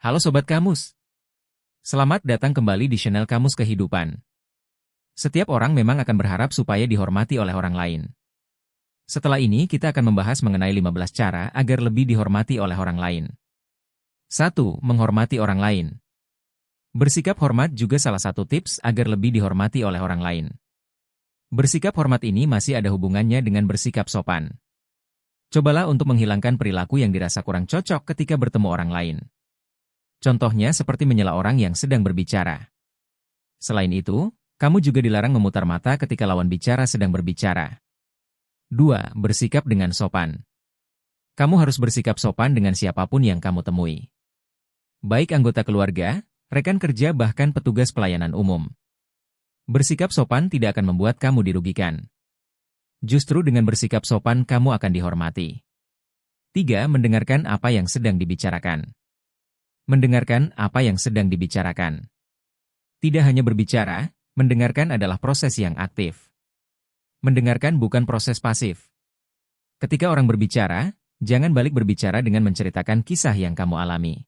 Halo Sobat Kamus. Selamat datang kembali di channel Kamus Kehidupan. Setiap orang memang akan berharap supaya dihormati oleh orang lain. Setelah ini kita akan membahas mengenai 15 cara agar lebih dihormati oleh orang lain. 1. Menghormati orang lain. Bersikap hormat juga salah satu tips agar lebih dihormati oleh orang lain. Bersikap hormat ini masih ada hubungannya dengan bersikap sopan. Cobalah untuk menghilangkan perilaku yang dirasa kurang cocok ketika bertemu orang lain. Contohnya seperti menyela orang yang sedang berbicara. Selain itu, kamu juga dilarang memutar mata ketika lawan bicara sedang berbicara. 2. Bersikap dengan sopan. Kamu harus bersikap sopan dengan siapapun yang kamu temui. Baik anggota keluarga, rekan kerja bahkan petugas pelayanan umum. Bersikap sopan tidak akan membuat kamu dirugikan. Justru dengan bersikap sopan kamu akan dihormati. 3. Mendengarkan apa yang sedang dibicarakan. Mendengarkan apa yang sedang dibicarakan. Tidak hanya berbicara, mendengarkan adalah proses yang aktif. Mendengarkan bukan proses pasif. Ketika orang berbicara, jangan balik berbicara dengan menceritakan kisah yang kamu alami.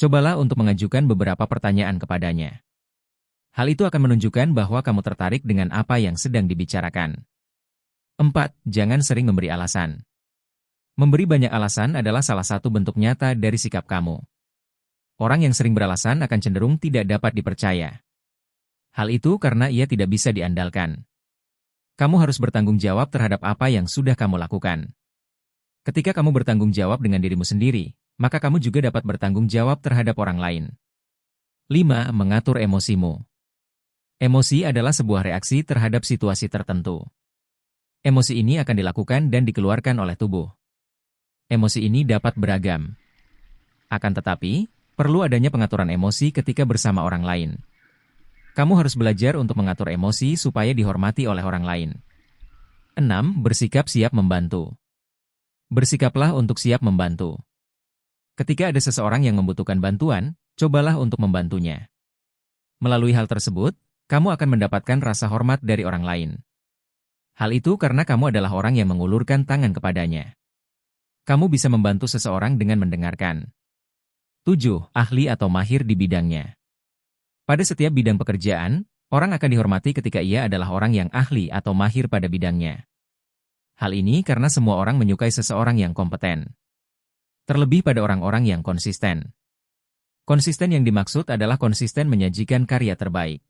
Cobalah untuk mengajukan beberapa pertanyaan kepadanya. Hal itu akan menunjukkan bahwa kamu tertarik dengan apa yang sedang dibicarakan. 4. Jangan sering memberi alasan. Memberi banyak alasan adalah salah satu bentuk nyata dari sikap kamu. Orang yang sering beralasan akan cenderung tidak dapat dipercaya. Hal itu karena ia tidak bisa diandalkan. Kamu harus bertanggung jawab terhadap apa yang sudah kamu lakukan. Ketika kamu bertanggung jawab dengan dirimu sendiri, maka kamu juga dapat bertanggung jawab terhadap orang lain. 5. Mengatur emosimu. Emosi adalah sebuah reaksi terhadap situasi tertentu. Emosi ini akan dilakukan dan dikeluarkan oleh tubuh. Emosi ini dapat beragam. Akan tetapi, perlu adanya pengaturan emosi ketika bersama orang lain. Kamu harus belajar untuk mengatur emosi supaya dihormati oleh orang lain. 6. Bersikap siap membantu. Bersikaplah untuk siap membantu. Ketika ada seseorang yang membutuhkan bantuan, cobalah untuk membantunya. Melalui hal tersebut, kamu akan mendapatkan rasa hormat dari orang lain. Hal itu karena kamu adalah orang yang mengulurkan tangan kepadanya. Kamu bisa membantu seseorang dengan mendengarkan. 7. Ahli atau mahir di bidangnya. Pada setiap bidang pekerjaan, orang akan dihormati ketika ia adalah orang yang ahli atau mahir pada bidangnya. Hal ini karena semua orang menyukai seseorang yang kompeten. Terlebih pada orang-orang yang konsisten. Konsisten yang dimaksud adalah konsisten menyajikan karya terbaik.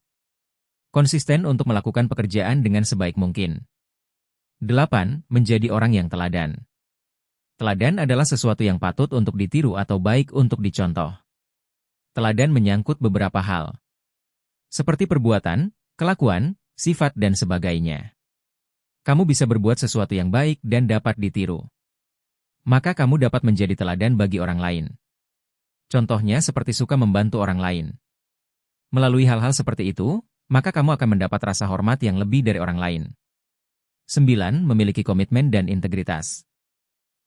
Konsisten untuk melakukan pekerjaan dengan sebaik mungkin. 8. Menjadi orang yang teladan. Teladan adalah sesuatu yang patut untuk ditiru atau baik untuk dicontoh. Teladan menyangkut beberapa hal. Seperti perbuatan, kelakuan, sifat dan sebagainya. Kamu bisa berbuat sesuatu yang baik dan dapat ditiru. Maka kamu dapat menjadi teladan bagi orang lain. Contohnya seperti suka membantu orang lain. Melalui hal-hal seperti itu, maka kamu akan mendapat rasa hormat yang lebih dari orang lain. 9. Memiliki komitmen dan integritas.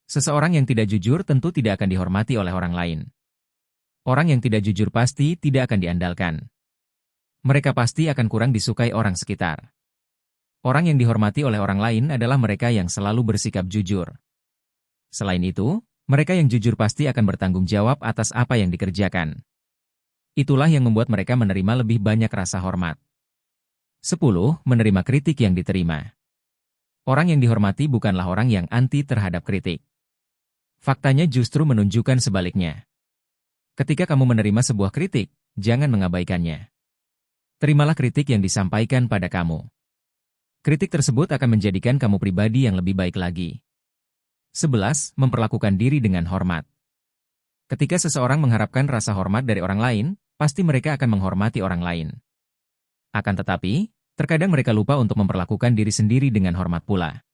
Seseorang yang tidak jujur tentu tidak akan dihormati oleh orang lain. Orang yang tidak jujur pasti tidak akan diandalkan. Mereka pasti akan kurang disukai orang sekitar. Orang yang dihormati oleh orang lain adalah mereka yang selalu bersikap jujur. Selain itu, mereka yang jujur pasti akan bertanggung jawab atas apa yang dikerjakan. Itulah yang membuat mereka menerima lebih banyak rasa hormat. 10. Menerima kritik yang diterima. Orang yang dihormati bukanlah orang yang anti terhadap kritik. Faktanya justru menunjukkan sebaliknya. Ketika kamu menerima sebuah kritik, jangan mengabaikannya. Terimalah kritik yang disampaikan pada kamu. Kritik tersebut akan menjadikan kamu pribadi yang lebih baik lagi. 11. Memperlakukan diri dengan hormat. Ketika seseorang mengharapkan rasa hormat dari orang lain, pasti mereka akan menghormati orang lain. Akan tetapi, terkadang mereka lupa untuk memperlakukan diri sendiri dengan hormat pula.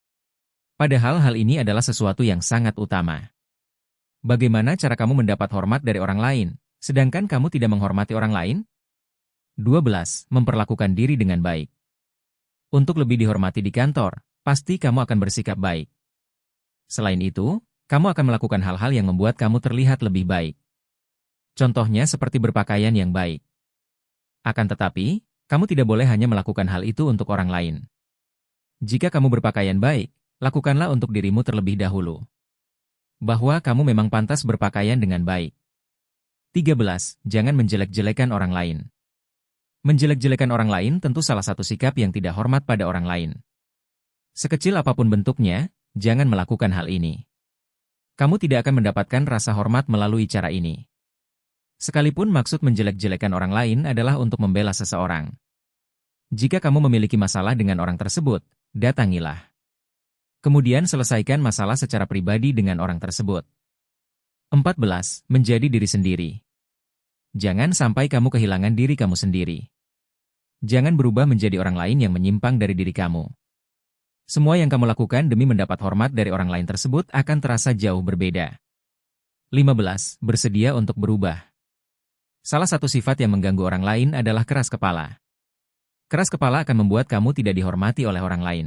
Padahal hal ini adalah sesuatu yang sangat utama. Bagaimana cara kamu mendapat hormat dari orang lain, sedangkan kamu tidak menghormati orang lain? 12. Memperlakukan diri dengan baik. Untuk lebih dihormati di kantor, pasti kamu akan bersikap baik. Selain itu, kamu akan melakukan hal-hal yang membuat kamu terlihat lebih baik. Contohnya seperti berpakaian yang baik. Akan tetapi, kamu tidak boleh hanya melakukan hal itu untuk orang lain. Jika kamu berpakaian baik, lakukanlah untuk dirimu terlebih dahulu. Bahwa kamu memang pantas berpakaian dengan baik. 13. Jangan menjelek-jelekan orang lain. Menjelek-jelekan orang lain tentu salah satu sikap yang tidak hormat pada orang lain. Sekecil apapun bentuknya, jangan melakukan hal ini. Kamu tidak akan mendapatkan rasa hormat melalui cara ini. Sekalipun maksud menjelek-jelekan orang lain adalah untuk membela seseorang. Jika kamu memiliki masalah dengan orang tersebut, datangilah. Kemudian selesaikan masalah secara pribadi dengan orang tersebut. 14. Menjadi diri sendiri. Jangan sampai kamu kehilangan diri kamu sendiri. Jangan berubah menjadi orang lain yang menyimpang dari diri kamu. Semua yang kamu lakukan demi mendapat hormat dari orang lain tersebut akan terasa jauh berbeda. 15. Bersedia untuk berubah. Salah satu sifat yang mengganggu orang lain adalah keras kepala. Keras kepala akan membuat kamu tidak dihormati oleh orang lain.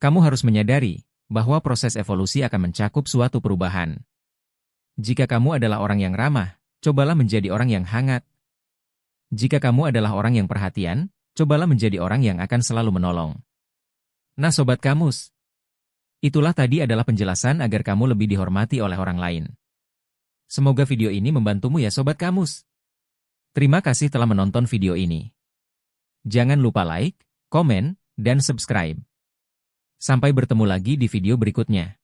Kamu harus menyadari bahwa proses evolusi akan mencakup suatu perubahan. Jika kamu adalah orang yang ramah, cobalah menjadi orang yang hangat. Jika kamu adalah orang yang perhatian, cobalah menjadi orang yang akan selalu menolong. Nah Sobat Kamus, itulah tadi adalah penjelasan agar kamu lebih dihormati oleh orang lain. Semoga video ini membantumu ya Sobat Kamus. Terima kasih telah menonton video ini. Jangan lupa like, komen, dan subscribe. Sampai bertemu lagi di video berikutnya.